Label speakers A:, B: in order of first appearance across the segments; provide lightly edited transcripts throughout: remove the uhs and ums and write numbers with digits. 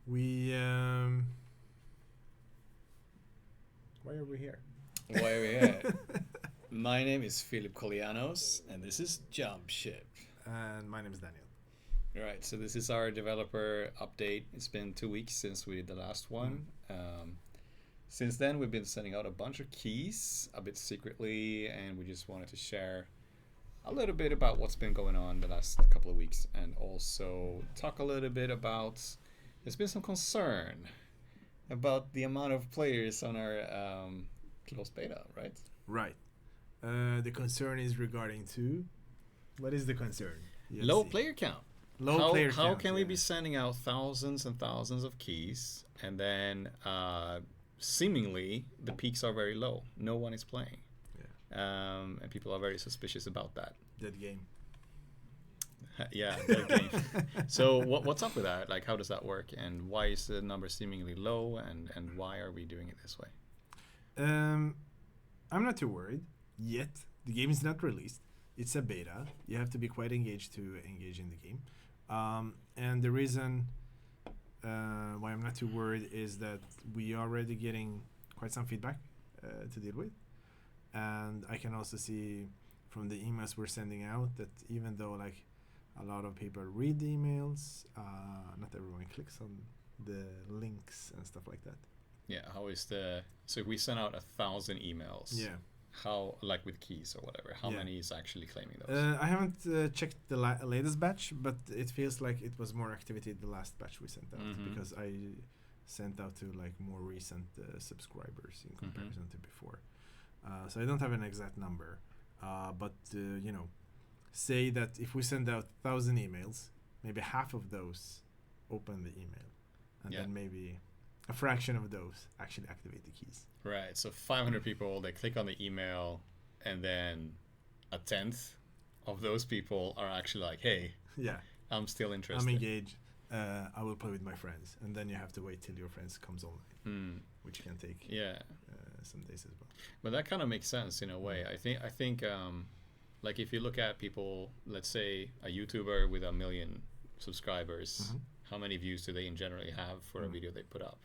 A: We why are we here?
B: Why are we here? My name is Filip and this is Jump Ship.
A: And my name is Daniel.
B: Right, so this is our developer update. It's been 2 weeks since we did the last one. Since then, we've been sending out a bunch of keys a bit secretly, and we just wanted to share a little bit about what's been going on the last couple of weeks, and also talk a little bit about. There's been some concern about the amount of players on our closed beta, right?
A: Right. The concern is regarding to. What is the concern?
B: Low player count. How can we be sending out thousands and thousands of keys and then seemingly the peaks are very low? No one is playing. Yeah. And people are very suspicious about that.
A: Dead game.
B: Yeah, dead game. So what's up with that? Like, how does that work? And why is the number seemingly low? And why are we doing it this way?
A: I'm not too worried yet. The game is not released. It's a beta. You have to be quite engaged to engage in the game. And the reason why I'm not too worried is that we are already getting quite some feedback to deal with. And I can also see from the emails we're sending out that even though like a lot of people read the emails, not everyone clicks on the links and stuff like that.
B: Yeah, so if we send out 1,000 emails.
A: Yeah.
B: How, like with keys or whatever, how many is actually claiming those?
A: I haven't checked the latest batch, but it feels like it was more activity the last batch we sent out because I sent out to like more recent subscribers in comparison to before. So I don't have an exact number, but say that if we send out 1,000 emails, maybe half of those open the email, and then maybe a fraction of those actually activate the keys.
B: Right, so 500 people, they click on the email, and then a tenth of those people are actually like, hey, I'm still interested.
A: I'm engaged. I will play with my friends. And then you have to wait till your friends comes online, which can take some days as well.
B: But that kind of makes sense in a way. I think like if you look at people, let's say a YouTuber with 1 million subscribers, how many views do they in generally have for a video they put up?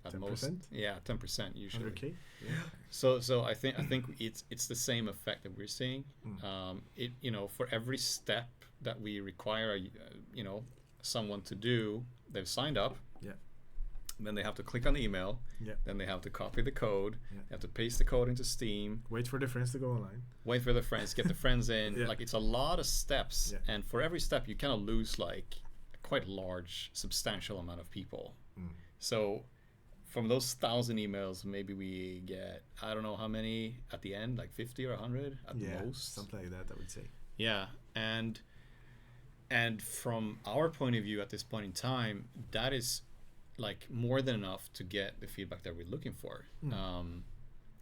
B: At
A: 10%?
B: most, 10% usually.
A: 100K? Yeah.
B: So I think it's the same effect that we're seeing. For every step that we require, someone to do, they've signed up.
A: Yeah.
B: Then they have to click on the email.
A: Yeah.
B: Then they have to copy the code.
A: Yeah.
B: They have to paste the code into Steam.
A: Wait for the friends to go online.
B: Wait for the friends, get the friends in.
A: Yeah.
B: Like it's a lot of steps,
A: Yeah.
B: and for every step you kind of lose like a quite large, substantial amount of people. So from those 1,000 emails, maybe we get, I don't know how many at the end, like 50 or 100 at the most.
A: Something like that, I would say.
B: Yeah, and from our point of view at this point in time, that is like more than enough to get the feedback that we're looking for.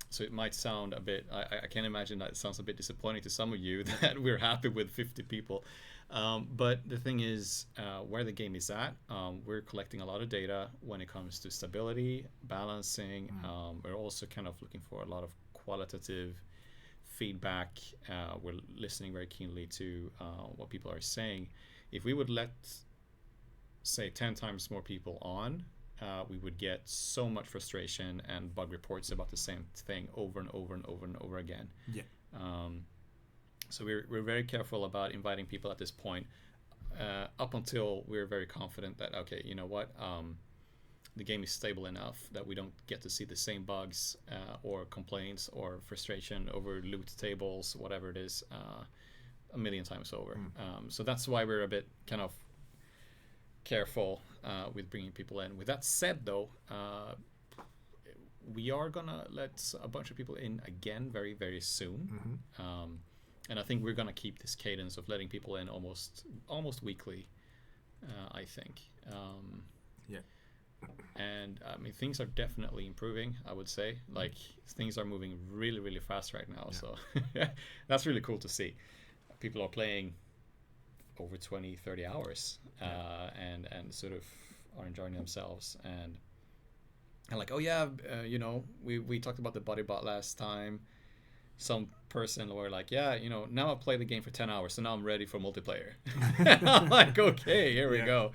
B: So it might sound a bit, I can imagine that it sounds a bit disappointing to some of you that we're happy with 50 people. But the thing is, where the game is at, we're collecting a lot of data when it comes to stability, balancing. We're also kind of looking for a lot of qualitative feedback. We're listening very keenly to what people are saying. If we would let, say, 10 times more people on, we would get so much frustration and bug reports about the same thing over and over and over and over again.
A: Yeah.
B: So we're very careful about inviting people at this point, up until we're very confident that, okay, you know what, the game is stable enough that we don't get to see the same bugs or complaints or frustration over loot tables, whatever it is, a million times over. So that's why we're a bit kind of careful with bringing people in. With that said, though, we are gonna let a bunch of people in again very, very soon. And I think we're gonna keep this cadence of letting people in almost weekly. I think. And I mean, things are definitely improving. I would say, like things are moving really, really fast right now. So that's really cool to see. People are playing over 20, 30 hours, and sort of are enjoying themselves and like, oh yeah, we talked about the Bodybot last time. Some person were like, yeah, now I've played the game for 10 hours, so now I'm ready for multiplayer. I'm like, okay, here we go.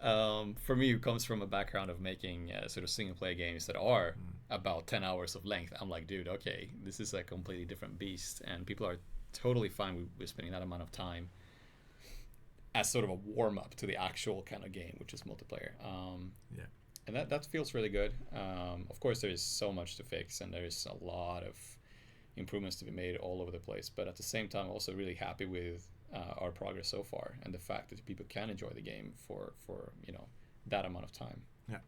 B: For me, who comes from a background of making sort of single player games that are about 10 hours of length, I'm like, dude, okay, this is a completely different beast, and people are totally fine with spending that amount of time as sort of a warm up to the actual kind of game, which is multiplayer.
A: Yeah.
B: And that feels really good. Of course, there is so much to fix, and there is a lot of improvements to be made all over the place. But at the same time, also really happy with our progress so far, and the fact that people can enjoy the game for that amount of time.
A: Yeah.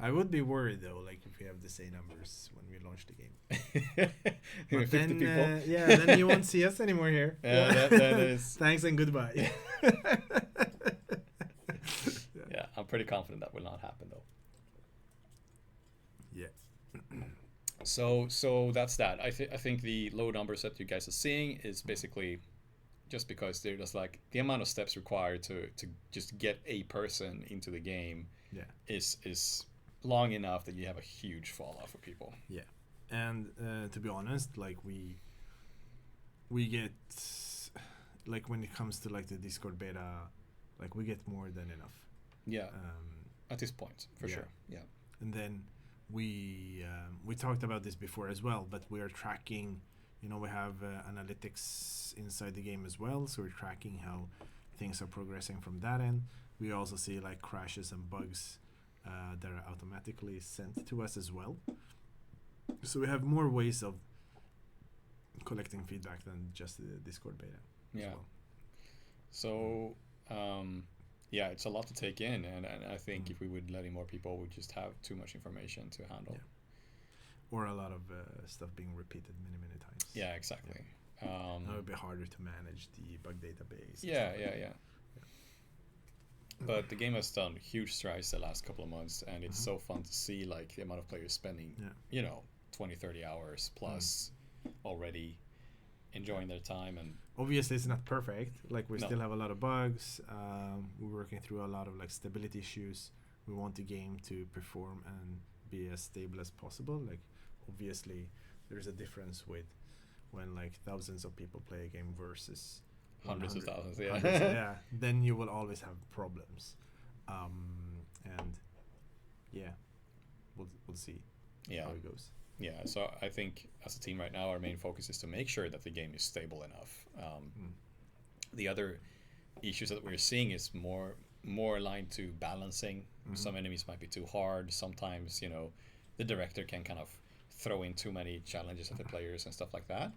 A: I would be worried though, like if we have the same numbers when we launch the game. But
B: 50
A: then,
B: people.
A: then you won't see us anymore here.
B: Yeah, that is.
A: Thanks and goodbye.
B: Yeah, I'm pretty confident that will not happen though.
A: Yeah.
B: So that's that. I think the low numbers that you guys are seeing is basically just because they're just like the amount of steps required to just get a person into the game is long enough that you have a huge fall off for people.
A: Yeah. And to be honest, like we get, like when it comes to like the Discord beta, like we get more than enough.
B: Yeah. At this point, for sure. Yeah.
A: And then we talked about this before as well, but we are tracking, we have analytics inside the game as well, so we're tracking how things are progressing from that end. We also see like crashes and bugs that are automatically sent to us as well. So we have more ways of collecting feedback than just the Discord beta.
B: Yeah.
A: Well.
B: So it's a lot to take in, and I think if we would let in more people, we'd just have too much information to handle.
A: Yeah. Or a lot of stuff being repeated many times.
B: Yeah, exactly.
A: That would be harder to manage the bug database.
B: Yeah. But the game has done huge strides the last couple of months, and it's so fun to see like the amount of players spending 20-30 hours plus already enjoying their time. And
A: obviously it's not perfect, like we still have a lot of bugs. We're working through a lot of like stability issues. We want the game to perform and be as stable as possible. Like obviously there's a difference with when like thousands of people play a game versus
B: hundreds of thousands.
A: Then you will always have problems, and we'll see how it goes.
B: Yeah, so I think as a team right now, our main focus is to make sure that the game is stable enough. The other issues that we're seeing is more aligned to balancing. Some enemies might be too hard. Sometimes, the director can kind of throw in too many challenges at the players and stuff like that.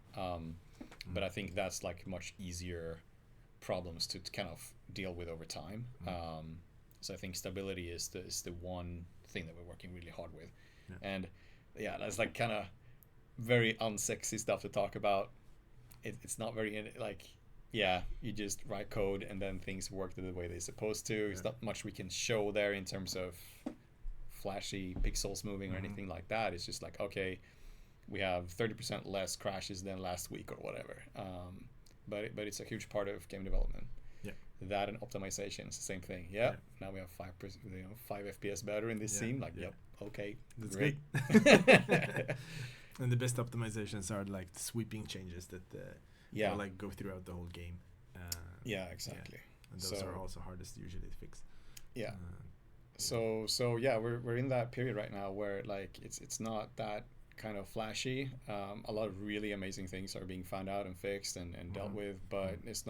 B: But I think that's like much easier problems to kind of deal with over time. So I think stability is the one thing that we're working really hard with. And that's like kind of very unsexy stuff to talk about. It's not very you just write code and then things work the way they're supposed to. There's not much we can show there in terms of flashy pixels moving or anything like that. It's just like, okay, we have 30% less crashes than last week or whatever. But it's a huge part of game development. That and optimization is the same thing. Now we have 5%, 5 FPS better in this scene. Okay,
A: that's
B: great.
A: Good. And the best optimizations are like the sweeping changes that will like go throughout the whole game.
B: Exactly.
A: And those are also hardest usually to fix.
B: So we're in that period right now where like it's not that kind of flashy. A lot of really amazing things are being found out and fixed and dealt with, but it's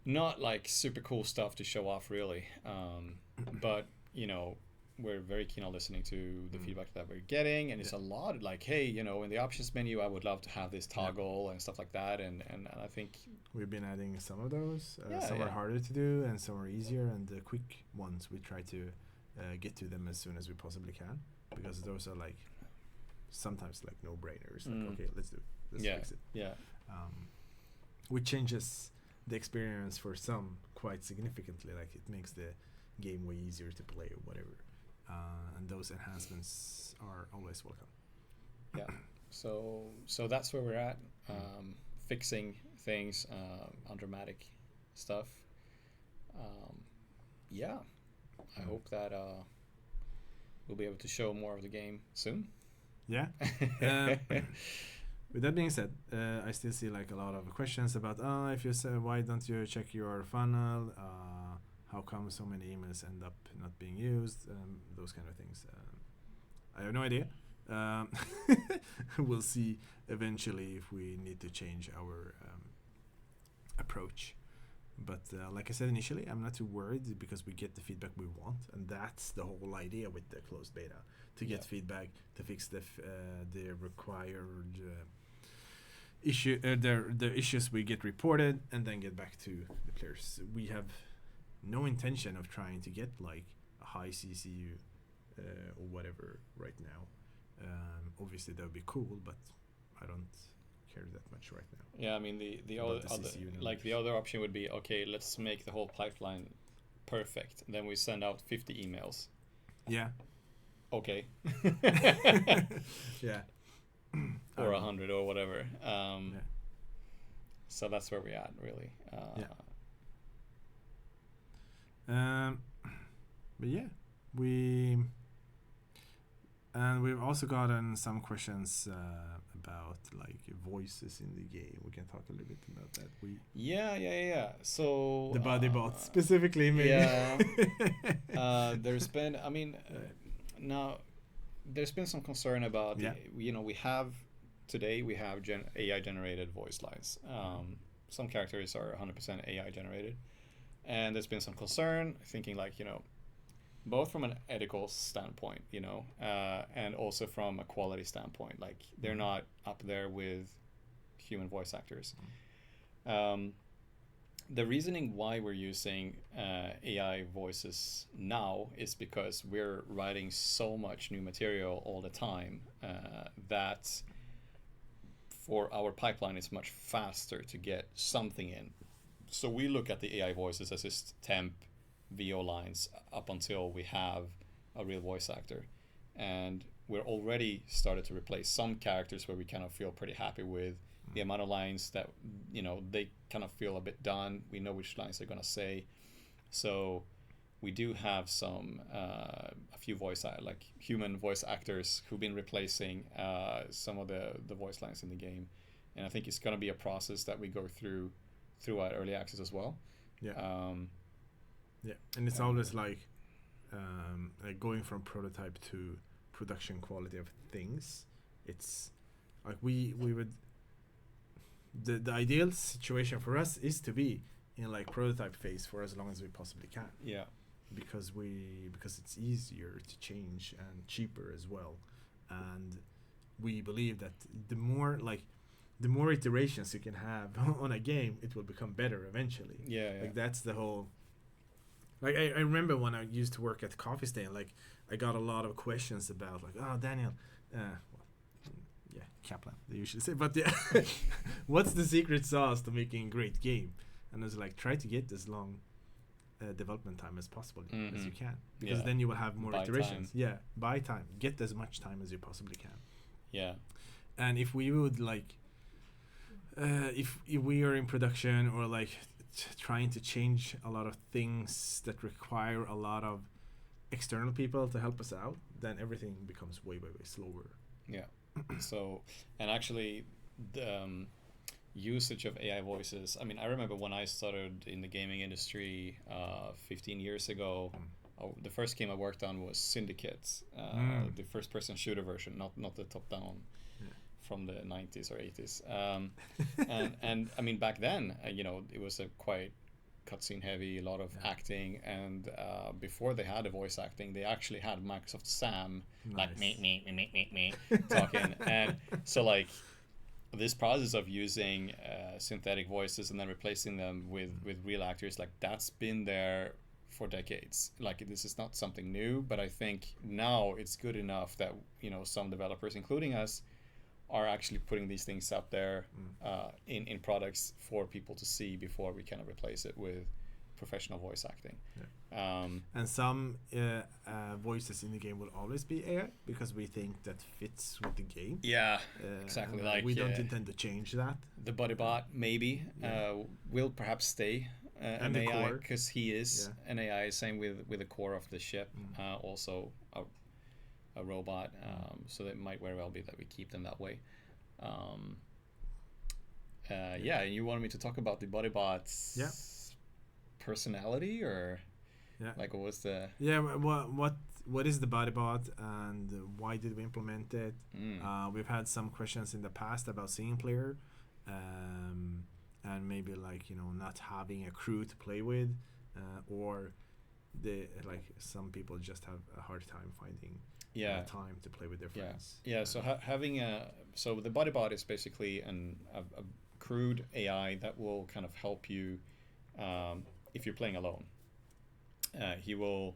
B: not like super cool stuff to show off really. But we're very keen on listening to the feedback that we're getting, and it's a lot like, hey, in the options menu I would love to have this toggle and stuff like that, and I think
A: we've been adding some of those. Some are harder to do and some are easier, and the quick ones we try to get to them as soon as we possibly can, because those are like sometimes like no-brainers. Like, okay, let's do it. Let's fix it. Which changes the experience for some quite significantly. Like it makes the game way easier to play or whatever. And those enhancements are always welcome.
B: So that's where we're at. Fixing things, undramatic stuff. I hope that we'll be able to show more of the game soon.
A: with that being said, I still see like a lot of questions about if you say why don't you check your funnel? How come so many emails end up not being used? Those kind of things. I have no idea. We'll see eventually if we need to change our approach. But like I said initially, I'm not too worried because we get the feedback we want, and that's the whole idea with the closed beta, to get feedback, to fix the required the issues we get reported, and then get back to the players. We have no intention of trying to get like a high CCU or whatever right now. Obviously that would be cool, but I don't care that much right now.
B: Yeah, I mean the other like the other option would be, okay, let's make the whole pipeline perfect. Then we send out 50 emails.
A: Yeah.
B: Okay.
A: Yeah.
B: Or 100 or whatever. So that's where we're at, really.
A: But yeah, we've also gotten some questions about like voices in the game. We can talk a little bit about that.
B: Yeah. So
A: the Bodybot specifically, maybe.
B: Yeah. There's been, I mean, now there's been some concern about, we have AI generated voice lines. Some characters are 100% AI generated, and there's been some concern thinking like, both from an ethical standpoint, and also from a quality standpoint, like they're not up there with human voice actors. The reasoning why we're using AI voices now is because we're writing so much new material all the time that for our pipeline it's much faster to get something in. So we look at the AI voices as just temp VO lines up until we have a real voice actor, and we're already started to replace some characters where we kind of feel pretty happy with the amount of lines that they kind of feel a bit done. We know which lines they're gonna say, so we do have some a few like human voice actors who've been replacing some of the voice lines in the game, and I think it's gonna be a process that we go throughout early access as well.
A: Yeah, and it's always like going from prototype to production quality of things. It's like we would the ideal situation for us is to be in like prototype phase for as long as we possibly can.
B: Yeah,
A: because it's easier to change and cheaper as well, and we believe that the more iterations you can have on a game, it will become better eventually.
B: Yeah.
A: Like that's the whole. Like I remember when I used to work at Coffee Stain, like I got a lot of questions about like, oh Daniel, Kaplan they usually say, but yeah, what's the secret sauce to making a great game? And I was like, try to get as long development time as possible as you can, because then you will have more iterations. Yeah, buy time, get as much time as you possibly can.
B: Yeah,
A: and if we would like, if we are in production or like trying to change a lot of things that require a lot of external people to help us out, then everything becomes way slower.
B: Yeah. So, and actually the usage of AI voices, I mean, I remember when I started in the gaming industry 15 years ago, the first game I worked on was Syndicate, the first person shooter version, not the top down from the 90s or 80s. And I mean, back then, it was a quite cutscene heavy, a lot of acting, and before they had a voice acting, they actually had Microsoft Sam, like me talking. And so like this process of using synthetic voices and then replacing them with real actors, like that's been there for decades. Like this is not something new, but I think now it's good enough that some developers, including us, are actually putting these things out there in products for people to see before we kind of replace it with professional voice acting.
A: And some voices in the game will always be AI because we think that fits with the game.
B: Yeah, exactly. Like
A: we don't intend to change that.
B: The Bodybot maybe will perhaps stay an AI because he is an AI. Same with the core of the ship, also a robot, so it might very well be that we keep them that way. Um, yeah, you wanted me to talk about the Bodybot's personality, or like what was the
A: what is the Bodybot and why did we implement it? We've had some questions in the past about single player, and maybe like not having a crew to play with, or some people just have a hard time finding time to play with their friends.
B: So having so the Bodybot is basically a crude AI that will kind of help you if you're playing alone. He will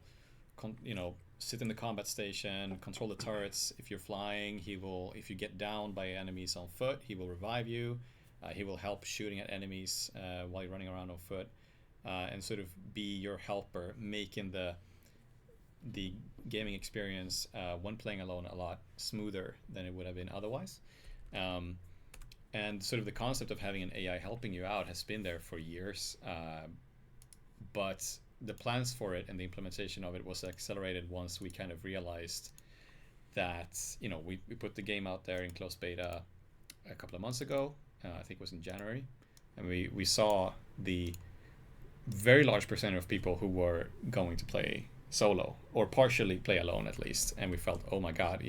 B: sit in the combat station, control the turrets. If you're flying, if you get down by enemies on foot, he will revive you. He will help shooting at enemies while you're running around on foot, and sort of be your helper, making the gaming experience when playing alone a lot smoother than it would have been otherwise. And sort of the concept of having an AI helping you out has been there for years, but the plans for it and the implementation of it was accelerated once we kind of realized that we put the game out there in closed beta a couple of months ago. I think it was in January, and we saw the very large percentage of people who were going to play solo or partially play alone at least, and we felt, oh my god,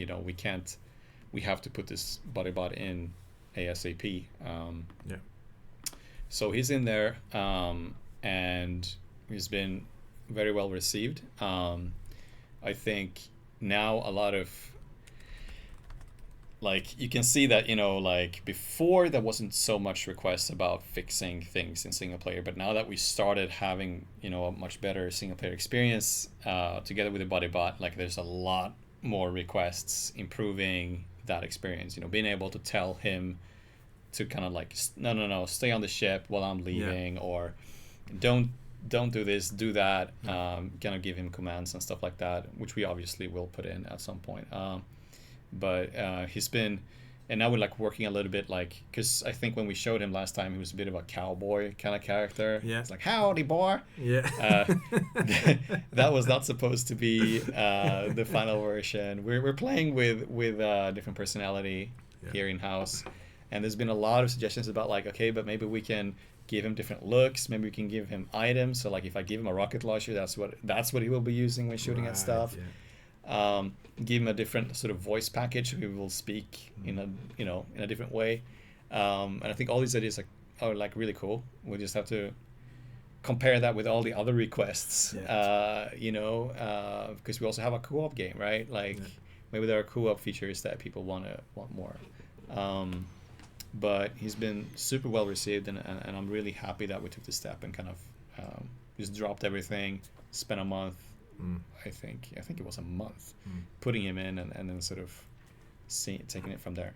B: we have to put this Bodybot in ASAP. So he's in there, and he's been very well received. I think now a lot of you can see that before there wasn't so much requests about fixing things in single player, but now that we started having a much better single player experience together with the Bodybot, there's a lot more requests improving that experience, being able to tell him to kind of no, stay on the ship while I'm leaving, or don't do this, do that, kind of give him commands and stuff like that, which we obviously will put in at some point. But he's been, and now we're working a little bit because I think when we showed him last time, he was a bit of a cowboy kind of character. It's howdy boy. That was not supposed to be the final version. We're playing with different personality here in house, and there's been a lot of suggestions about okay, but maybe we can give him different looks, maybe we can give him items, so if I give him a rocket launcher, that's what he will be using when shooting at stuff. Give him a different sort of voice package. We will speak in a different way, and I think all these ideas are really cool. We just have to compare that with all the other requests, because we also have a co-op game, right? Maybe there are co-op features that people want more. But he's been super well received, and I'm really happy that we took the step and kind of just dropped everything, spent a month. I think it was a month putting him in, and then sort of taking it from there.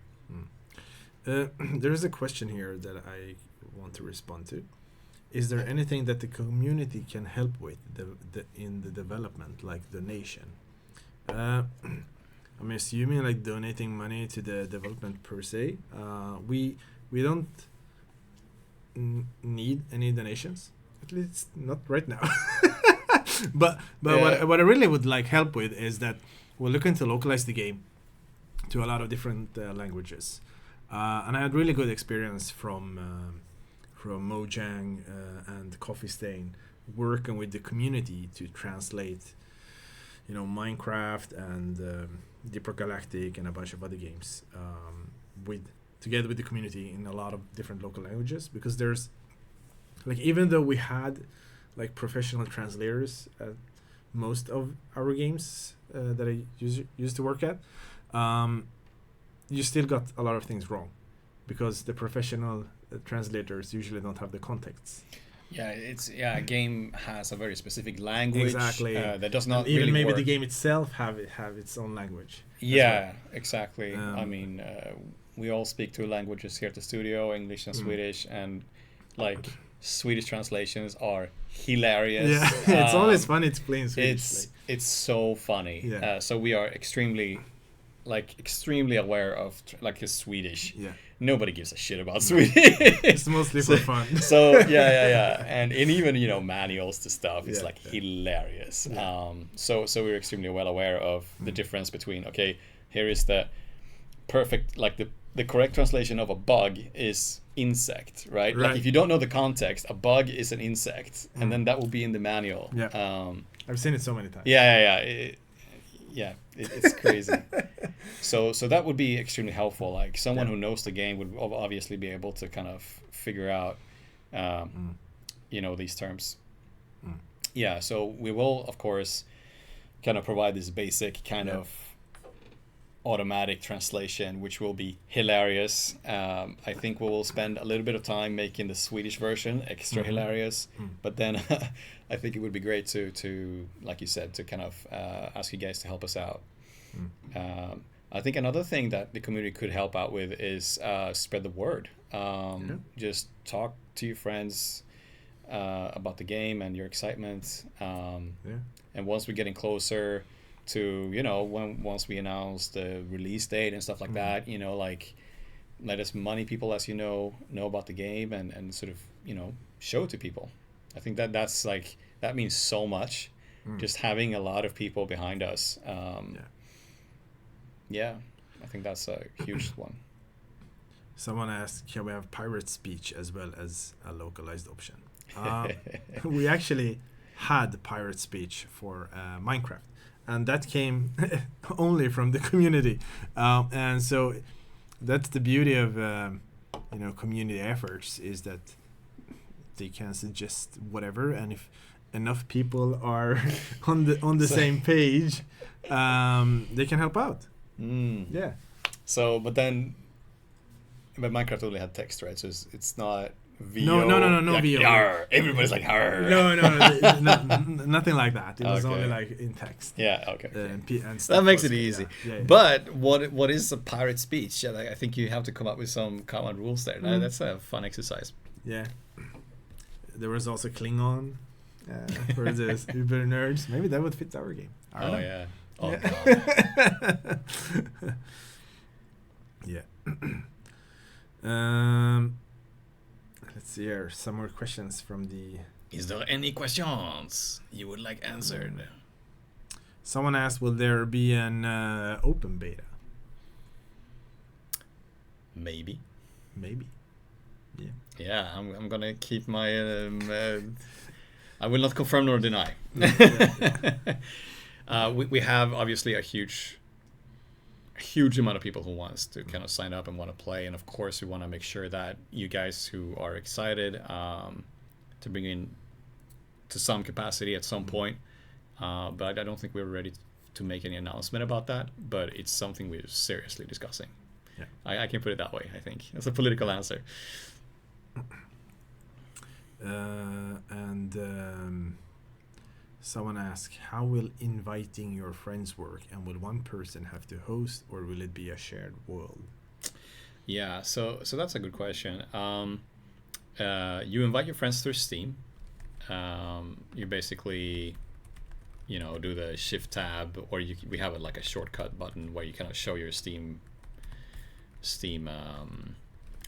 A: There is a question here that I want to respond to. Is there anything that the community can help with in the development, like donation? I'm assuming donating money to the development per se. We don't need any donations, at least not right now. But what I really would help with is that we're looking to localize the game to a lot of different languages, and I had really good experience from Mojang and Coffee Stain working with the community to translate Minecraft and Deeper Galactic and a bunch of other games together with the community in a lot of different local languages, because there's even though we had professional translators at most of our games that I used to work at, you still got a lot of things wrong because the professional translators usually don't have the context.
B: A game has a very specific language.
A: Exactly.
B: That does not
A: and even
B: really
A: maybe
B: work.
A: The game itself have its own language.
B: Exactly. I mean, we all speak two languages here at the studio, English and Swedish, and Swedish translations are hilarious.
A: It's always funny to play in Swedish.
B: It's so funny. So we are extremely aware of his Swedish. Nobody gives a shit about Swedish.
A: It's mostly for fun.
B: So and even manuals to stuff is hilarious. So we're extremely well aware of the difference between here is the perfect the the correct translation of a bug is insect, right? Like if you don't know the context, a bug is an insect, and then that will be in the manual.
A: Yeah. I've seen it so many times.
B: It's crazy. So that would be extremely helpful. Like someone who knows the game would obviously be able to kind of figure out, these terms. Yeah. So we will, of course, kind of provide this basic kind of automatic translation, which will be hilarious. I think we will spend a little bit of time making the Swedish version extra hilarious, but then I think it would be great to like you said, to kind of ask you guys to help us out. I think another thing that the community could help out with is spread the word. Just talk to your friends about the game and your excitement. And once we're getting closer to, once we announce the release date and stuff like that, like let as many people as know about the game and sort of, show it to people. I think that's like, that means so much. Just having a lot of people behind us. I think that's a huge one.
A: Someone asked, can we have pirate speech as well as a localized option? We actually had pirate speech for Minecraft, and that came only from the community, and so that's the beauty of community efforts, is that they can suggest whatever, and if enough people are on the same page, they can help out. Yeah.
B: So, but Minecraft only had text, right? So it's not VO.
A: No,
B: like,
A: VO.
B: Yarr. Everybody's like, Yarr.
A: No, nothing like that. It was only like in text.
B: Yeah, okay.
A: And
B: that makes it easy. Yeah. But what is a pirate speech? I think you have to come up with some common rules there. That's a fun exercise.
A: Yeah. There was also Klingon for the Uber nerds. Maybe that would fit our game. I don't know.
B: Yeah. Oh, God.
A: Yeah. Let's see here. Some more questions from the...
B: Is there any questions you would like answered?
A: Someone asked, will there be an open beta?
B: Maybe.
A: Yeah.
B: Yeah, I'm gonna keep my... I will not confirm nor deny. We have obviously a huge amount of people who wants to kind of sign up and want to play, and of course we want to make sure that you guys who are excited to bring in to some capacity at some point, but I don't think we're ready to make any announcement about that, but it's something we're seriously discussing. I can put it that way. I think that's a political answer.
A: Someone asked, how will inviting your friends work, and will one person have to host, or will it be a shared world?
B: Yeah, so that's a good question. You invite your friends through Steam. You basically, do the shift tab, or we have like a shortcut button where you kind of show your Steam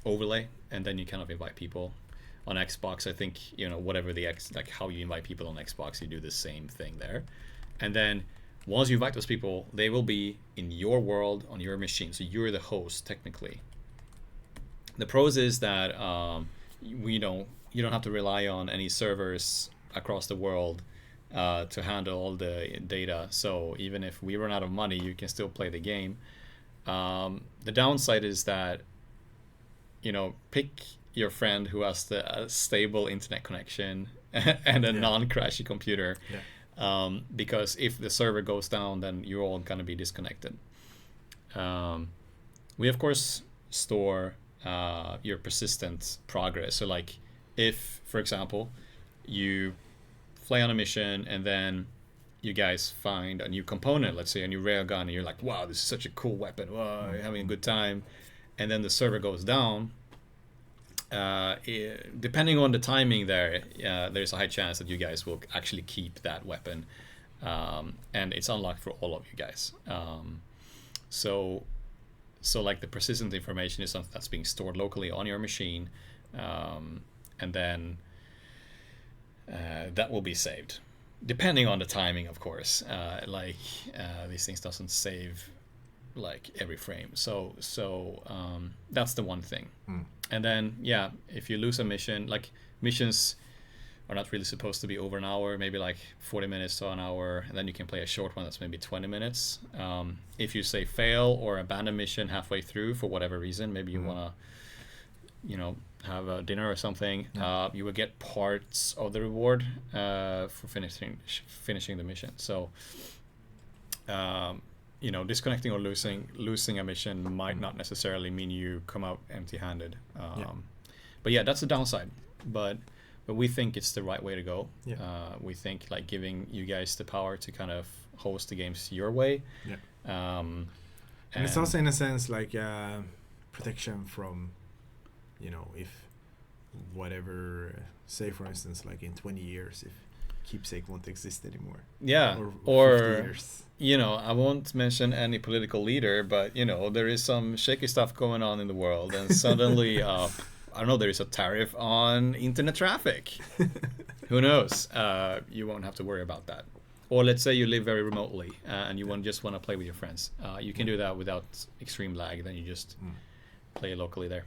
B: overlay, and then you kind of invite people. On Xbox, I think, whatever like how you invite people on Xbox, you do the same thing there. And then once you invite those people, they will be in your world on your machine. So you're the host, technically. The pros is that you don't have to rely on any servers across the world to handle all the data. So even if we run out of money, you can still play the game. The downside is that, pick your friend who has the stable internet connection and a non-crashy computer, because if the server goes down, then you're all going to be disconnected. We of course store your persistent progress. So like if, for example, you fly on a mission and then you guys find a new component, let's say a new railgun, and you're like, wow, this is such a cool weapon, wow, you're having a good time, and then the server goes down, depending on the timing there's a high chance that you guys will actually keep that weapon, and it's unlocked for all of you guys. So like the persistent information is something that's being stored locally on your machine, and then that will be saved depending on the timing, of course. These things doesn't save like every frame. So that's the one thing. And then if you lose a mission, like missions are not really supposed to be over an hour, maybe like 40 minutes to an hour, and then you can play a short one that's maybe 20 minutes. If you say fail or abandon mission halfway through for whatever reason, maybe you want to have a dinner or something, you will get parts of the reward for finishing the mission. So disconnecting or losing a mission might not necessarily mean you come out empty-handed. But that's the downside. But we think it's the right way to go. We think like giving you guys the power to kind of host the games your way.
A: And it's also in a sense like protection from, if whatever, say for instance, like in 20 years, if Keepsake won't exist anymore.
B: Or
A: 50 years.
B: I won't mention any political leader, but there is some shaky stuff going on in the world, and suddenly I don't know, there is a tariff on internet traffic. Who knows? You won't have to worry about that. Or let's say you live very remotely and you just want to play with your friends. You can do that without extreme lag. Then you just play locally there.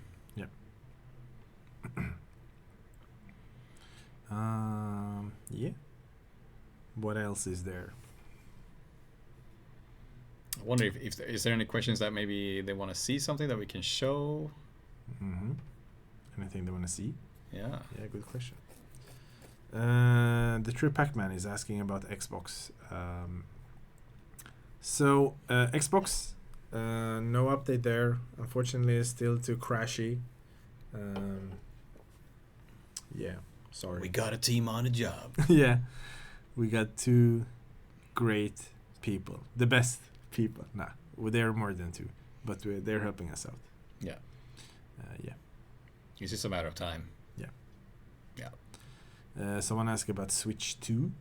A: What else is there?
B: I wonder if is there any questions that maybe they want to see something that we can show?
A: Anything they want to see?
B: Yeah,
A: good question. The True Pac-Man is asking about Xbox. Xbox, no update there. Unfortunately, it's still too crashy. Sorry.
B: We got a team on a job.
A: We got two great people. The best people. Nah, they're more than two. But they're helping us out.
B: It's just a matter of time.
A: Someone asked about Switch 2.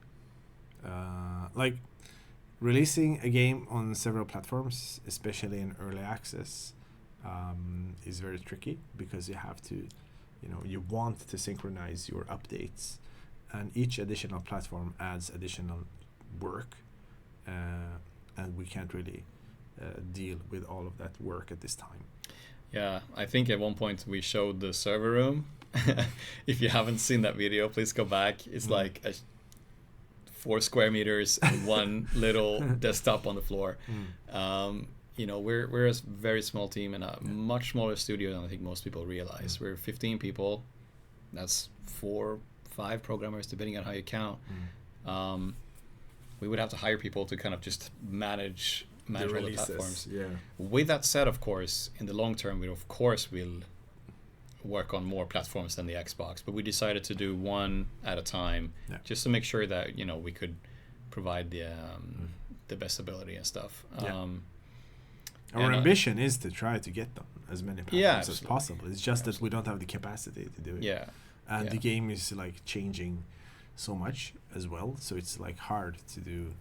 A: Releasing a game on several platforms, especially in early access, is very tricky because you have to, you want to synchronize your updates, and each additional platform adds additional work, and we can't really deal with all of that work at this time.
B: I think at one point we showed the server room. If you haven't seen that video, please go back. It's like 4 square meters and one little desktop on the floor. We're a very small team and a much smaller studio than I think most people realize. We're 15 people. That's 4, 5 programmers, depending on how you count. We would have to hire people to kind of just manage all the platforms. With that said, of course, in the long term, we of course will work on more platforms than the Xbox, but we decided to do one at a time, just to make sure that we could provide the best ability and stuff.
A: Our ambition is to try to get them as many platforms as possible. It's just that we don't have the capacity to do it. And the game is like changing so much as well, so it's like hard to do.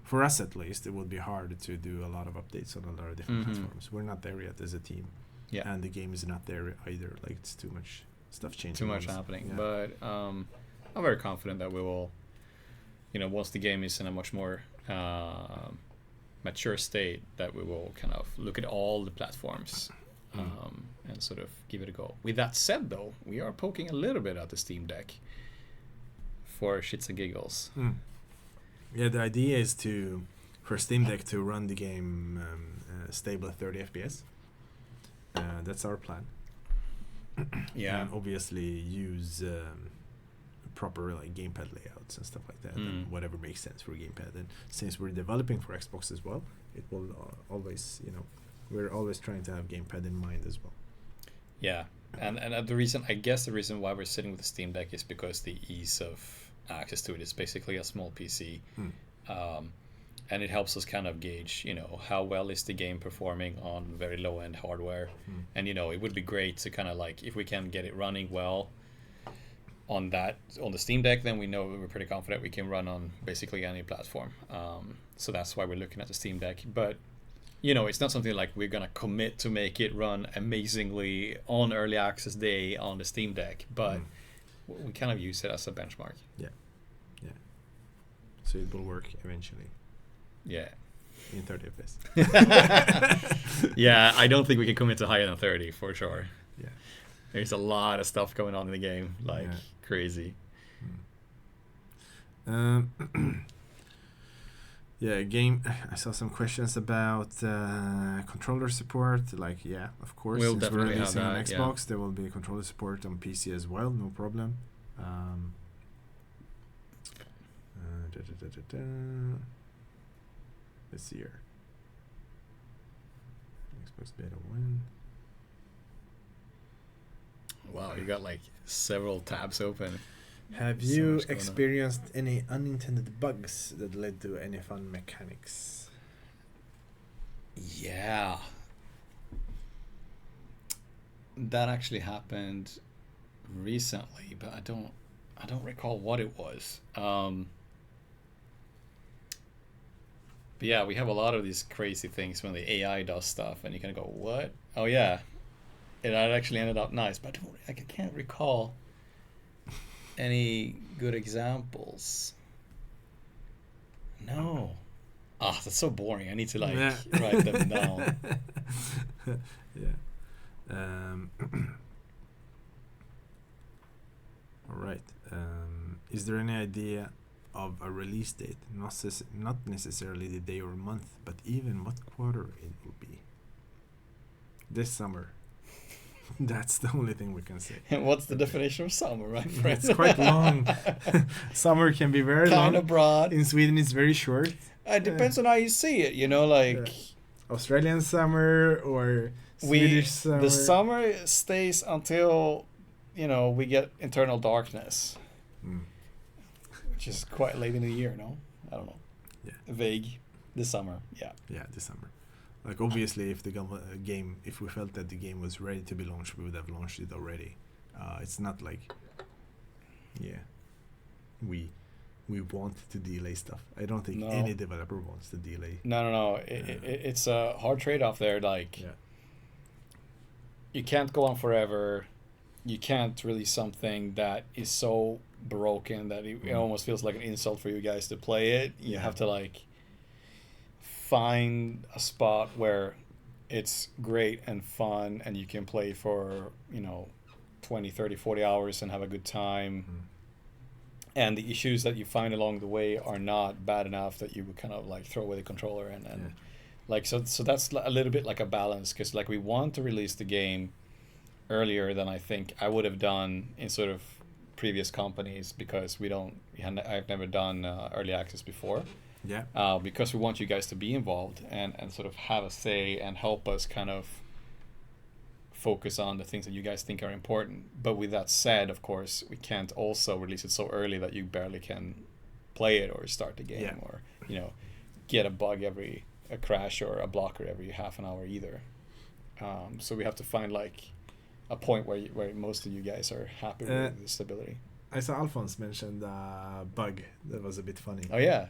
A: For us at least, it would be hard to do a lot of updates on a lot of different platforms. We're not there yet as a team. And the game is not there either. Like, it's too much stuff changing.
B: Too much happening. But I'm very confident that we will, once the game is in a much more mature state, that we will kind of look at all the platforms and sort of give it a go. With that said, though, we are poking a little bit at the Steam Deck for shits and giggles.
A: The idea is for Steam Deck to run the game stable at 30 FPS. That's our plan. And obviously use proper like gamepad layouts and stuff like that, and whatever makes sense for a gamepad. And since we're developing for Xbox as well, it will always, we're always trying to have gamepad in mind as well.
B: And the reason why we're sitting with the Steam Deck is because the ease of access to it is basically a small PC. And it helps us kind of gauge, how well is the game performing on very low-end hardware. And, it would be great to kind of like, if we can get it running well on the Steam Deck, then we know we're pretty confident we can run on basically any platform. So that's why we're looking at the Steam Deck. But, it's not something like we're going to commit to make it run amazingly on early access day on the Steam Deck. But we kind of use it as a benchmark.
A: So it will work eventually. in 30 FPS.
B: Yeah, I don't think we can commit to higher than 30 for sure.
A: Yeah.
B: There's a lot of stuff going on in the game, like crazy.
A: Yeah, game. I saw some questions about controller support. Like, yeah, of course,
B: We'll
A: since we're
B: definitely have
A: releasing on
B: that,
A: Xbox, there will be controller support on PC as well. No problem. Let's see here. Xbox beta 1.
B: Wow, you got like several tabs open.
A: Have
B: So
A: you
B: much going on.
A: experienced any unintended bugs that led to any fun mechanics?
B: Yeah. That actually happened recently, but I don't recall what it was. But yeah, we have a lot of these crazy things when the AI does stuff, and you kind of go, "What? Oh yeah, it actually ended up nice." But I can't recall any good examples. No. Ah, that's so boring. I need to write them down.
A: Yeah. All right. Is there any idea of a release date? Not necessarily the day or month, but even what quarter it will be. This summer. That's the only thing we can say.
B: And what's the definition of summer, my friend?
A: It's quite long. Summer can be very long.
B: Kind of broad.
A: In Sweden, it's very short.
B: It depends on how you see it, you know, like
A: Australian summer or Swedish summer.
B: The summer stays until, you know, we get internal darkness, which is quite late in the year, no? I don't know.
A: Yeah.
B: Vague. This summer, yeah.
A: Yeah, this summer. Like, obviously, if the game, if we felt that the game was ready to be launched, we would have launched it already. It's not like, we want to delay stuff. I don't think any developer wants to delay.
B: No. It's a hard trade-off there. Like, you can't go on forever. You can't release something that is so broken that it almost feels like an insult for you guys to play it. You have to, like, find a spot where it's great and fun and you can play for, 20, 30, 40 hours and have a good time. And the issues that you find along the way are not bad enough that you would kind of like throw away the controller and like, so that's a little bit like a balance, because like we want to release the game earlier than I think I would have done in sort of previous companies, because I've never done early access before. Yeah. Because we want you guys to be involved and sort of have a say and help us kind of focus on the things that you guys think are important. But with that said, of course, we can't also release it so early that you barely can play it or start the game or, get a bug a crash or a blocker every half an hour either. So we have to find like a point where most of you guys are happy with the stability.
A: I saw Alphonse mentioned a bug that was a bit funny.
B: Oh yeah.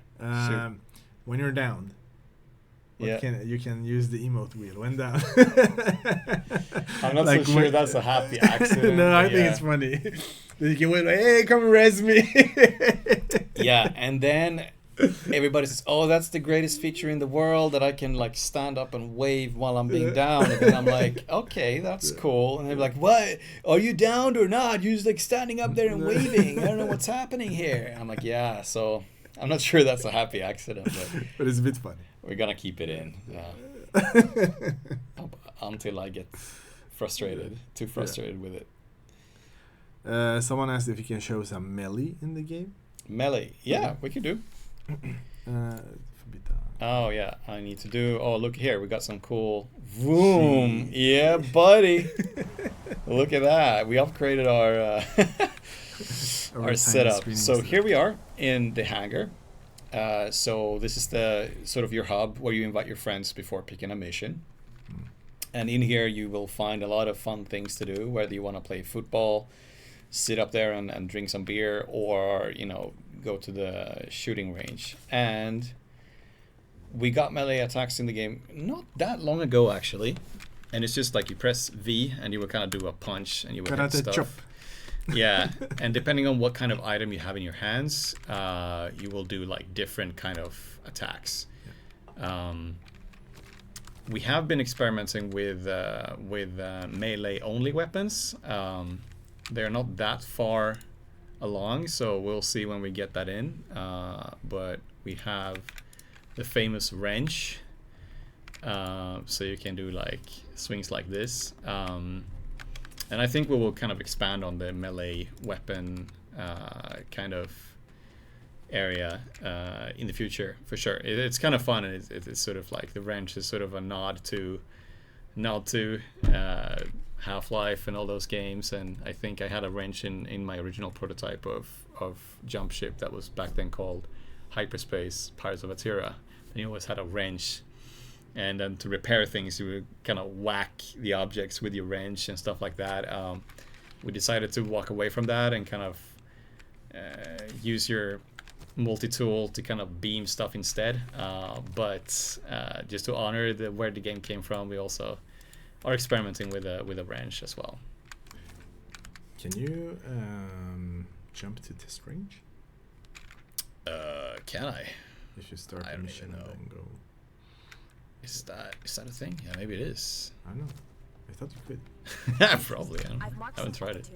A: When you're down, you can use the emote wheel when down.
B: I'm not so sure that's a happy accident.
A: No, I think it's funny. You can wait like, hey, come res me.
B: Yeah, and then everybody says, oh, that's the greatest feature in the world, that I can like stand up and wave while I'm being down. And then I'm like, okay, that's cool. And they're like, what? Are you downed or not? You're just like standing up there and waving. I don't know what's happening here. And I'm like, yeah, so I'm not sure that's a happy accident.
A: But it's a bit funny.
B: We're going to keep it in. Until I get too frustrated with it.
A: Someone asked if you can show some melee in the game.
B: Melee? Yeah, we can do. Oh yeah, I need to do. Oh, look here, we got some cool. Boom! Yeah, buddy. Look at that. We upgraded our setup. So here we are in the hangar. So this is the sort of your hub where you invite your friends before picking a mission. And in here you will find a lot of fun things to do, whether you want to play football, sit up there and drink some beer, or go to the shooting range. And we got melee attacks in the game not that long ago, actually, and it's just like you press V and you will kind of do a punch and you will hit stuff.
A: Chop.
B: Yeah, and depending on what kind of item you have in your hands, you will do like different kind of attacks. We have been experimenting with melee only weapons. They're not that far along, so we'll see when we get that in. But we have the famous wrench, so you can do like swings like this. And I think we will kind of expand on the melee weapon kind of area in the future for sure. It's kind of fun, and it's sort of like the wrench is sort of a nod to Half-Life and all those games. And I think I had a wrench in my original prototype of Jump Ship that was back then called Hyperspace Pirates of Atira. And you always had a wrench, and then to repair things you would kind of whack the objects with your wrench and stuff like that. We decided to walk away from that and kind of use your multi-tool to kind of beam stuff instead. But just to honor where the game came from, we also are experimenting with a wrench as well.
A: Can you jump to test range?
B: Can I?
A: If you start
B: I
A: the
B: don't
A: mission
B: even know.
A: and then go.
B: Is that a thing? Yeah, maybe it is.
A: I don't know. I thought you could.
B: Probably. I haven't tried it.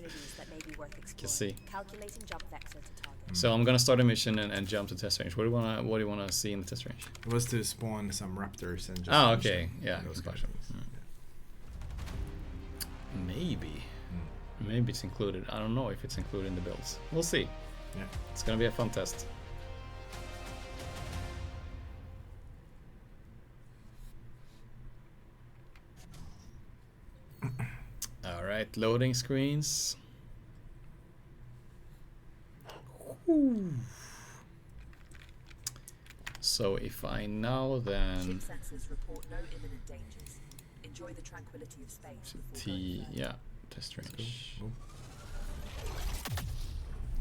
B: Can see.
C: Calculating jump vector to target.
B: So I'm gonna start a mission and jump to test range. What do you wanna see in the test range?
A: It was to spawn some raptors and just.
B: Oh,
A: finish
B: okay.
A: them,
B: Yeah.
A: those kind of things.
B: Maybe. Maybe it's included. I don't know if it's included in the builds. We'll see.
A: Yeah.
B: It's gonna be a fun test. All right, loading screens. Whew. So if I now then
C: Ship sensors report no imminent dangers. Enjoy the tranquility of space.
B: yeah, test range.
A: Cool.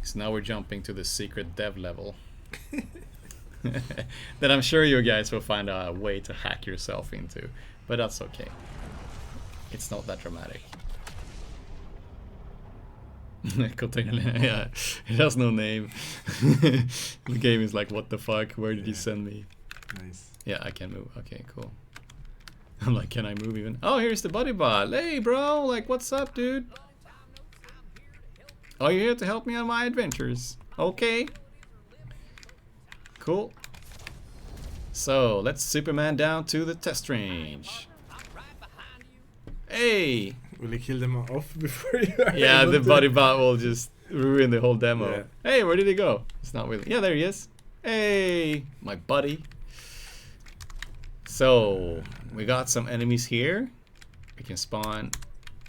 B: So now we're jumping to the secret dev level. That I'm sure you guys will find a way to hack yourself into, but that's okay. It's not that dramatic. Yeah, it has no name. The game is like, what the fuck? Where did he send me?
A: Nice.
B: Yeah, I can move. Okay, cool. I'm like, can I move even? Oh, here's the Bodybot. Hey, bro. Like, what's up, dude? Oh, you're here to help me on my adventures. Okay. Cool. So, let's Superman down to the test range. Hey!
A: Will you kill them off before you are
B: Yeah,
A: able
B: the
A: to-
B: Bodybot will just ruin the whole demo.
A: Yeah.
B: Hey, where did he go? It's not really. Yeah, there he is. Hey, my buddy. So, we got some enemies here. We can spawn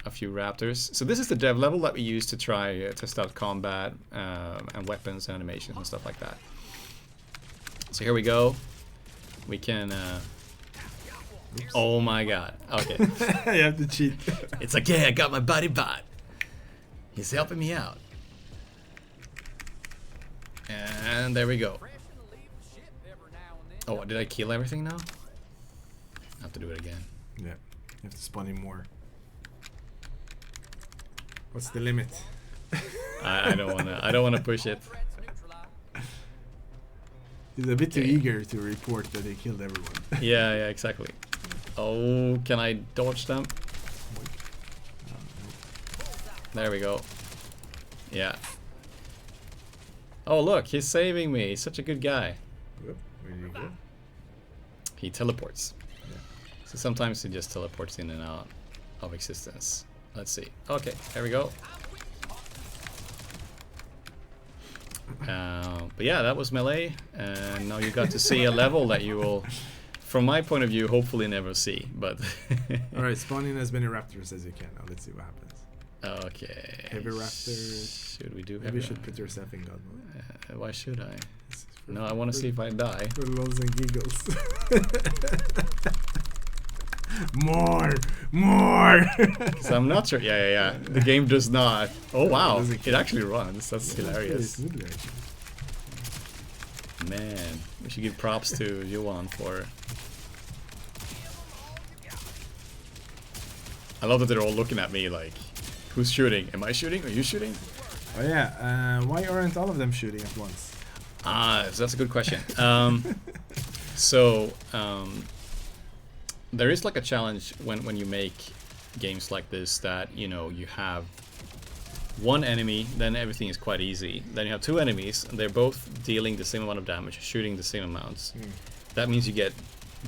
B: a few raptors. So this is the dev level that we use to try test out combat and weapons and animations and stuff like that. So here we go. We can... Oh my god. Okay.
A: You have to cheat.
B: It's like, yeah, I got my Bodybot. He's helping me out. And there we go. Oh, did I kill everything now? I have to do it again.
A: Yeah. You have to spawn in more. What's the limit?
B: I don't wanna push it.
A: He's a bit too
B: Okay.
A: eager to report that he killed everyone.
B: Yeah, exactly. Oh, can I dodge them? There we go. Yeah. Oh, look, he's saving me. He's such a good guy.
A: Whoop, where do you go?
B: He teleports.
A: Yeah.
B: So sometimes he just teleports in and out of existence. Let's see. Okay, there we go. But yeah, that was melee, and now you got to see a level that you will, from my point of view, hopefully never see. But
A: Alright, spawn in as many raptors as you can. Now let's see what happens.
B: okay.
A: Heavy raptors.
B: Should we do
A: Maybe
B: heavy?
A: you should put yourself in god mode.
B: Why should I?
A: This is for-
B: No, I want to see if I die.
A: For lulz and giggles. More!
B: So I'm not sure. Yeah. The game does not. Oh wow,
A: doesn't
B: it actually runs. That's hilarious.
A: Smoothly, actually.
B: Man, we should give props to Johan for. I love that they're all looking at me like, who's shooting? Am I shooting? Are you shooting?
A: Oh yeah, why aren't all of them shooting at once?
B: So that's a good question. So there is like a challenge when you make games like this, that you know you have one enemy, then everything is quite easy. Then you have two enemies, and they're both dealing the same amount of damage, shooting the same amounts. That means you get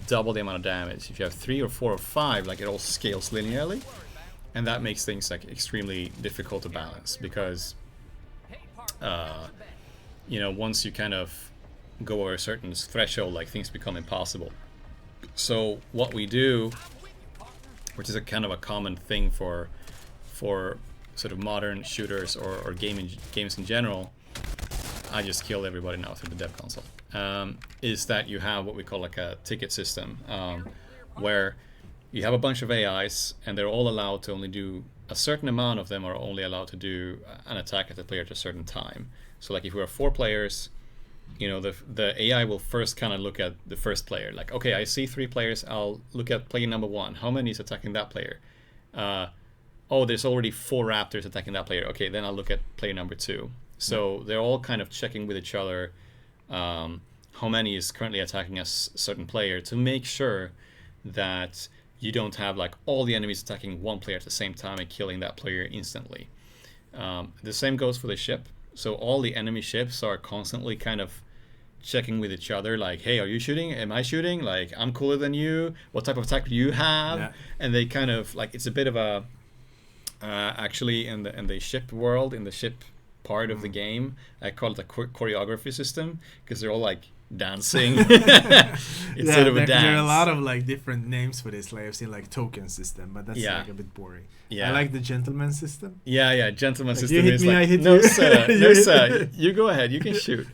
B: double the amount of damage. If you have 3 or 4 or 5, like it all scales linearly, and that makes things like extremely difficult to balance, because you know, once you kind of go over a certain threshold, like things become impossible. So what we do, which is a kind of a common thing for sort of modern shooters or games in general, I just kill everybody now through the dev console, is that you have what we call like a ticket system, where you have a bunch of AIs, and they're all allowed to only do a certain amount of them are only allowed to do an attack at the player at a certain time. So like if we are 4 players, you know, the AI will first kind of look at the first player, like, okay, I see 3 players, I'll look at player number 1, how many is attacking that player? Oh, there's already 4 raptors attacking that player. Okay, then I'll look at player number 2. So they're all kind of checking with each other how many is currently attacking a certain player, to make sure that you don't have like all the enemies attacking one player at the same time and killing that player instantly. The same goes for the ship. So all the enemy ships are constantly kind of checking with each other, like, hey, are you shooting? Am I shooting? Like, I'm cooler than you. What type of attack do you have? Yeah. And they kind of like, it's a bit of a actually in the ship world, in the ship part of the game, I call it a choreography system, because they're all like dancing. It's sort of a dance.
A: There are a lot of like different names for this. Like I've seen like token system, but that's like a bit boring. I like the gentleman system.
B: Gentleman
A: like
B: system.
A: You hit
B: is
A: me,
B: like,
A: I hit
B: no
A: you.
B: sir, no sir, you go ahead, you can shoot.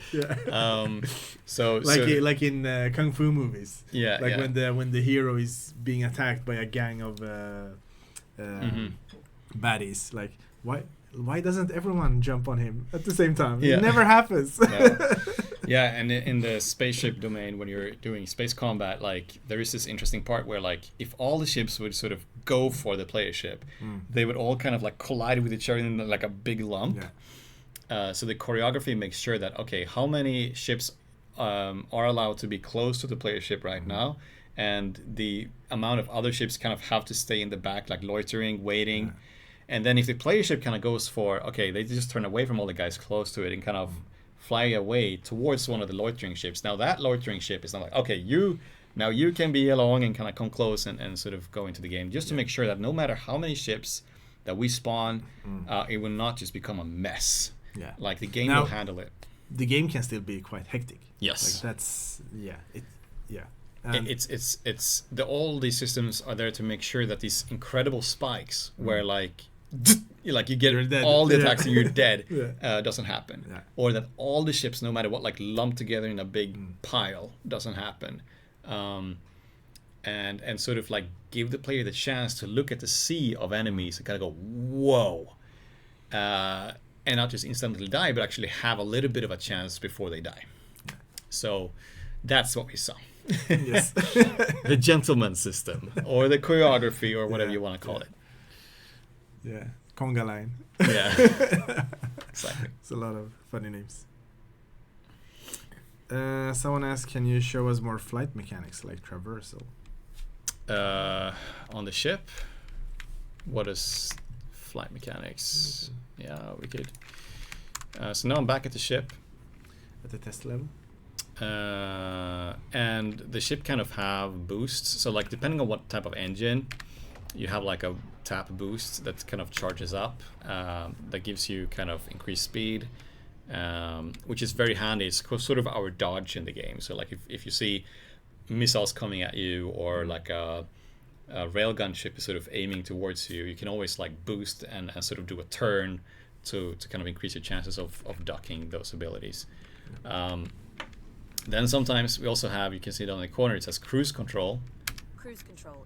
B: So
A: like in kung fu movies. When the hero is being attacked by a gang of baddies, like why doesn't everyone jump on him at the same time? It never happens.
B: Yeah, and in the spaceship domain, when you're doing space combat, like there is this interesting part where like if all the ships would sort of go for the player ship, they would all kind of like collide with each other in like a big lump. So the choreography makes sure that, okay, how many ships are allowed to be close to the player ship right now, and the amount of other ships kind of have to stay in the back, like loitering, waiting. And then if the player ship kind of goes for, okay, they just turn away from all the guys close to it and kind of fly away towards one of the loitering ships. Now that loitering ship is not like, okay, you can be along and kind of come close and sort of go into the game, just to make sure that no matter how many ships that we spawn, it will not just become a mess. Like the game will handle it.
A: The game can still be quite hectic.
B: Yes.
A: Like that's
B: it's all these systems are there to make sure that these incredible spikes where like you get all the attacks and you're dead doesn't happen, or that all the ships, no matter what, like lumped together in a big pile, doesn't happen, and sort of like give the player the chance to look at the sea of enemies and kind of go whoa, and not just instantly die, but actually have a little bit of a chance before they die. So that's what we saw.
A: Yes.
B: The gentleman system, or the choreography, or whatever you want to call it.
A: Conga line.
B: Exactly.
A: It's a lot of funny names. Someone asked, can you show us more flight mechanics like traversal?
B: On the ship? What is flight mechanics? Yeah, we could. So now I'm back at the ship.
A: At the test level?
B: And the ship kind of have boosts. So like depending on what type of engine, you have like a tap boost that kind of charges up, that gives you kind of increased speed, which is very handy. It's sort of our dodge in the game. So like if you see missiles coming at you, or like a railgun ship is sort of aiming towards you, you can always like boost and sort of do a turn to kind of increase your chances of ducking those abilities. Then sometimes we also have, you can see down in the corner, it says cruise control.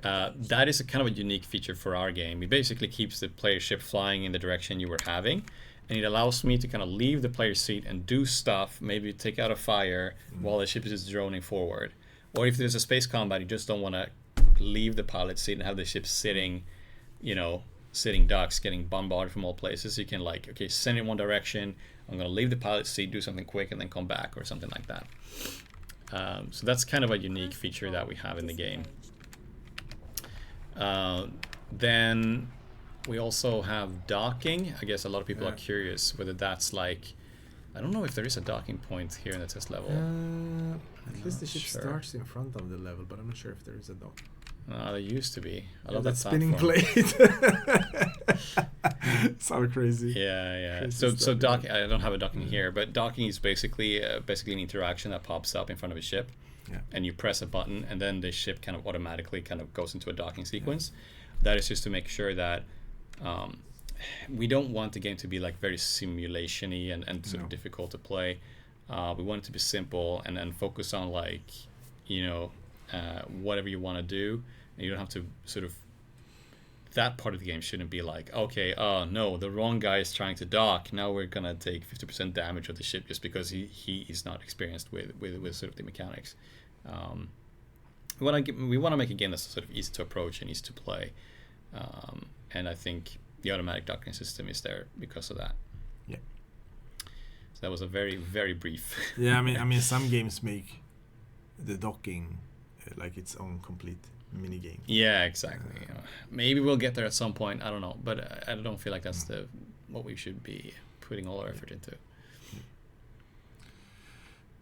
B: That is a kind of a unique feature for our game. It basically keeps the player ship flying in the direction you were having, and it allows me to kind of leave the player seat and do stuff, maybe take out a fire while the ship is just droning forward. Or if there's a space combat, you just don't want to leave the pilot seat and have the ship sitting ducks, getting bombarded from all places. You can like, okay, send it one direction, I'm going to leave the pilot seat, do something quick, and then come back, or something like that. So that's kind of a unique feature that we have in the game. Then we also have docking. I guess a lot of people are curious whether that's like, I don't know if there is a docking point here in the test level.
A: At least the ship
B: sure.
A: starts in front of the level, but I'm not sure if there is a dock.
B: There used to be. I
A: Yeah,
B: love
A: that
B: that
A: spinning
B: platform.
A: plate. So crazy.
B: Yeah.
A: Crazy
B: So
A: stuff,
B: docking. I don't have a docking here, but docking is basically an interaction that pops up in front of a ship, and you press a button, and then the ship kind of automatically kind of goes into a docking sequence. That is just to make sure that we don't want the game to be like very simulation-y and sort of difficult to play. We want it to be simple and then focus on like, whatever you want to do, and you don't have to sort of, that part of the game shouldn't be like, okay, no, the wrong guy is trying to dock, now we're gonna take 50% damage of the ship just because he is not experienced with sort of the mechanics. We want to make a game that's sort of easy to approach and easy to play, and I think the automatic docking system is there because of that.
A: Yeah.
B: So that was a very, very brief.
A: Yeah, I mean, some games make the docking like its own complete mini game.
B: Yeah, exactly. Maybe we'll get there at some point. I don't know, but I don't feel like that's what we should be putting all our effort into.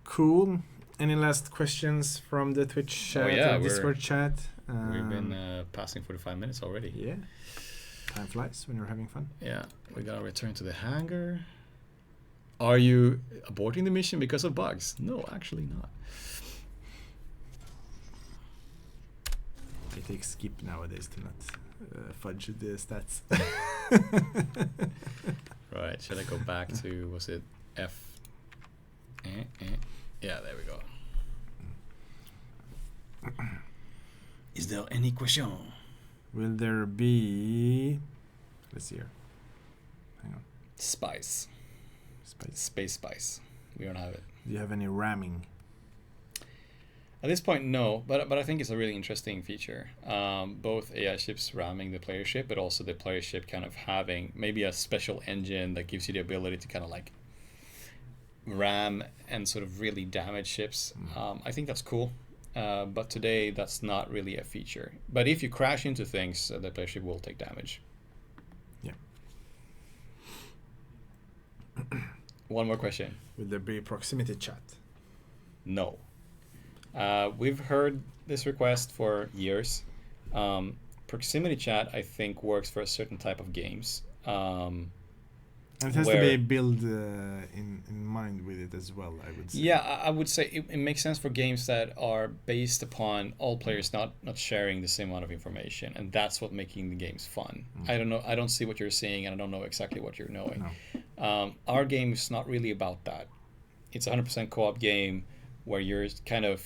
A: Cool. Any last questions from the Twitch chat or Discord chat?
B: We've been passing 45 minutes already.
A: Yeah. Time flies when you're having fun.
B: Yeah, we gotta return to the hangar. Are you aborting the mission because of bugs? No, actually not.
A: I take skip nowadays to not fudge the stats.
B: Right, should I go back to, was it F? Yeah, there we go. Is there any question?
A: Will there be... Let's see here. Hang on.
B: Spice. Space spice. We don't have it.
A: Do you have any ramming?
B: At this point, no, but I think it's a really interesting feature. Both AI ships ramming the player ship, but also the player ship kind of having maybe a special engine that gives you the ability to kind of like ram and sort of really damage ships. I think that's cool. But today, that's not really a feature. But if you crash into things, the player ship will take damage.
A: Yeah.
B: One more question.
A: Will there be proximity chat?
B: No. We've heard this request for years. Proximity chat, I think, works for a certain type of games.
A: And it has to be built in mind with it as well, I would say.
B: Yeah, I would say it makes sense for games that are based upon all players not sharing the same amount of information, and that's what making the games fun. I don't know. I don't see what you're seeing, and I don't know exactly what you're knowing.
A: No.
B: Our game is not really about that. It's a 100% co-op game where you're kind of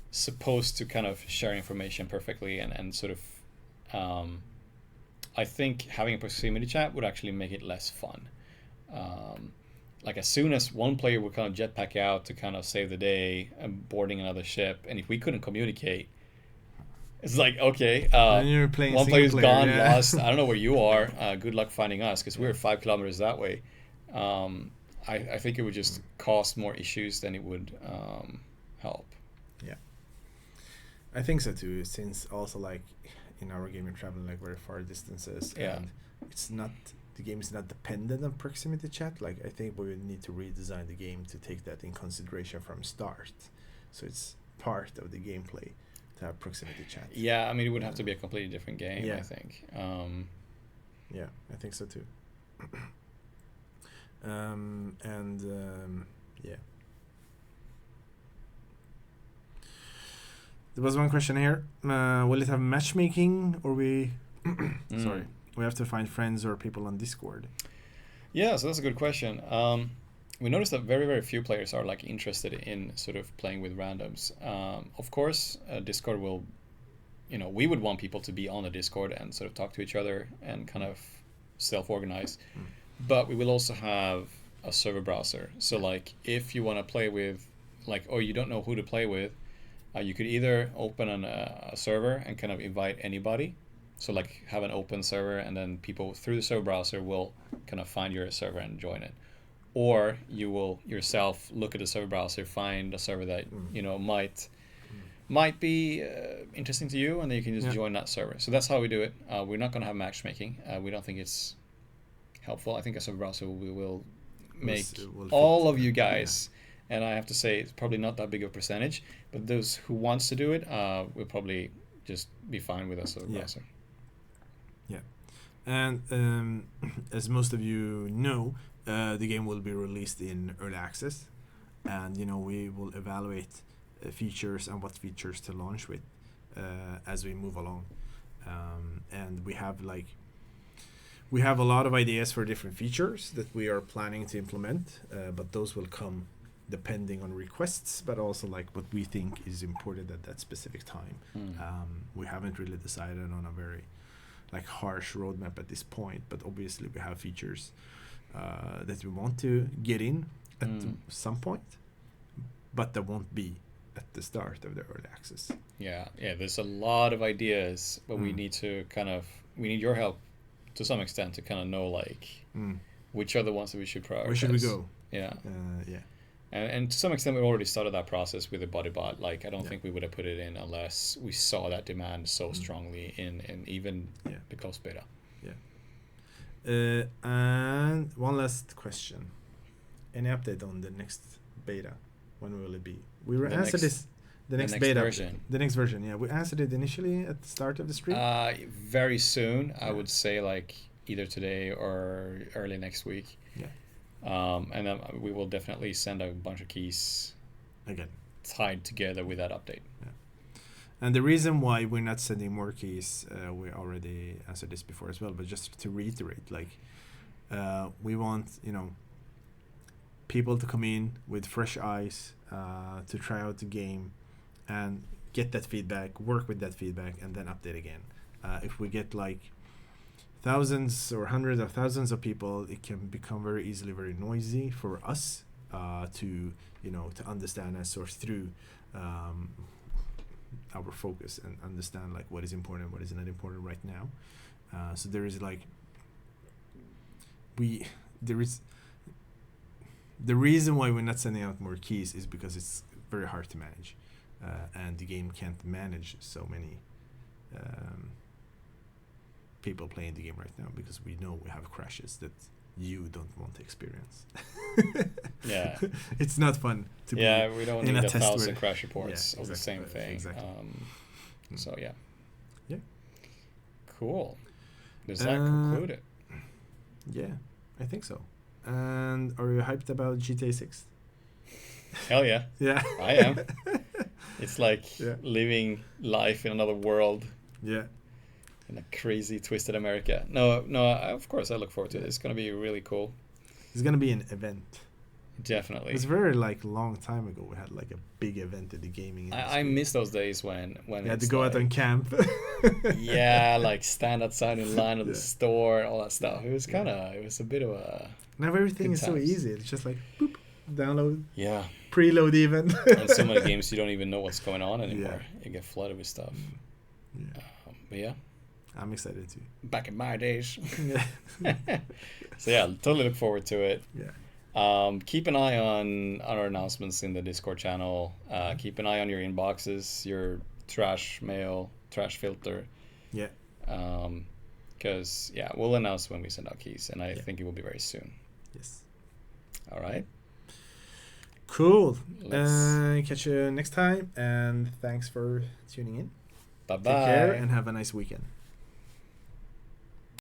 B: supposed to kind of share information perfectly and sort of... I think having a proximity chat would actually make it less fun. Like as soon as one player would kind of jetpack out to kind of save the day and boarding another ship, and if we couldn't communicate, it's like, okay,
A: you're playing
B: one player's
A: player,
B: gone, lost. I don't know where you are. Good luck finding us, because we're 5 kilometers that way. I think it would just cause more issues than it would help.
A: Yeah, I think so too. Since also like in our game, you're traveling like very far distances, and the game is not dependent on proximity chat. Like I think we would need to redesign the game to take that in consideration from start, so it's part of the gameplay to have proximity chat.
B: Yeah, I mean it would have to be a completely different game.
A: Yeah.
B: I think.
A: Yeah, I think so too. Yeah. There was one question here. Will it have matchmaking, or we have to find friends or people on Discord?
B: Yeah, so that's a good question. We noticed that very, very few players are like interested in sort of playing with randoms. Of course, Discord will, we would want people to be on the Discord and sort of talk to each other and kind of self-organize. But we will also have a server browser. So like if you want to play with, or you don't know who to play with, you could either open a server and kind of invite anybody. So like have an open server, and then people through the server browser will kind of find your server and join it. or you will yourself look at the server browser, find a server that might be interesting to you, and then you can just join that server. So that's how we do it. We're not going to have matchmaking. We don't think it's helpful. I think a server browser will make all of you guys, and I have to say it's probably not that big of a percentage, but those who wants to do it will probably just be fine with a server browser.
A: Yeah, and as most of you know, the game will be released in early access, and we will evaluate features and what features to launch with as we move along, and we have a lot of ideas for different features that we are planning to implement, but those will come depending on requests, but also what we think is important at that specific time. We haven't really decided on a very harsh roadmap at this point, but obviously we have features that we want to get in at some point, but that won't be at the start of the early access.
B: Yeah, there's a lot of ideas, but we need your help to some extent to kind of know which are the ones that we should prioritize.
A: Where should we go?
B: Yeah.
A: Yeah.
B: And to some extent, we already started that process with the Bodybot. I don't think we would have put it in unless we saw that demand so strongly in even the closed beta.
A: Yeah. And one last question. Any update on the next beta? When will it be? We answered this. The next beta
B: version.
A: The next version. Yeah, we answered it initially at the start of the stream.
B: Very soon. I would say either today or early next week.
A: Yeah.
B: And then we will definitely send a bunch of keys
A: again
B: tied together with that update.
A: Yeah. And the reason why we're not sending more keys, we already answered this before as well, but just to reiterate, we want people to come in with fresh eyes to try out the game and get that feedback, work with that feedback, and then update again. If we get thousands or hundreds of thousands of people, it can become very easily very noisy for us to understand and sort through our focus and understand what is important, what is not important right now. So there is the reason why we're not sending out more keys is because it's very hard to manage, and the game can't manage so many people playing the game right now, because we know we have crashes that you don't want to experience.
B: Yeah.
A: It's not fun to be
B: we don't
A: in
B: need
A: a
B: 1,000 crash reports of the
A: exactly,
B: same thing.
A: Exactly.
B: So yeah. Cool. Does that conclude it?
A: Yeah, I think so. And are you hyped about GTA 6?
B: Hell yeah.
A: Yeah.
B: I am. It's living life in another world.
A: Yeah.
B: In a crazy, twisted America. No, of course I look forward to it. It's going to be really cool.
A: It's going to be an event.
B: Definitely.
A: It's very long time ago we had a big event in the gaming industry.
B: I miss those days when
A: you had to go out on camp.
B: Stand outside in line at the store and all that stuff. It was it was a bit of a...
A: Now everything is so easy. It's just boop, download.
B: Yeah.
A: Preload even.
B: And so many games you don't even know what's going on anymore. Yeah. You get flooded with stuff.
A: Yeah.
B: But yeah.
A: I'm excited too.
B: Back in my days. So yeah, totally look forward to it.
A: Yeah.
B: Keep an eye on our announcements in the Discord channel. Keep an eye on your inboxes, your trash mail, trash filter.
A: Yeah.
B: Because we'll announce when we send out keys, and I think it will be very soon.
A: Yes.
B: All right.
A: Cool. Catch you next time, and thanks for tuning in.
B: Bye-bye.
A: Take care and have a nice weekend.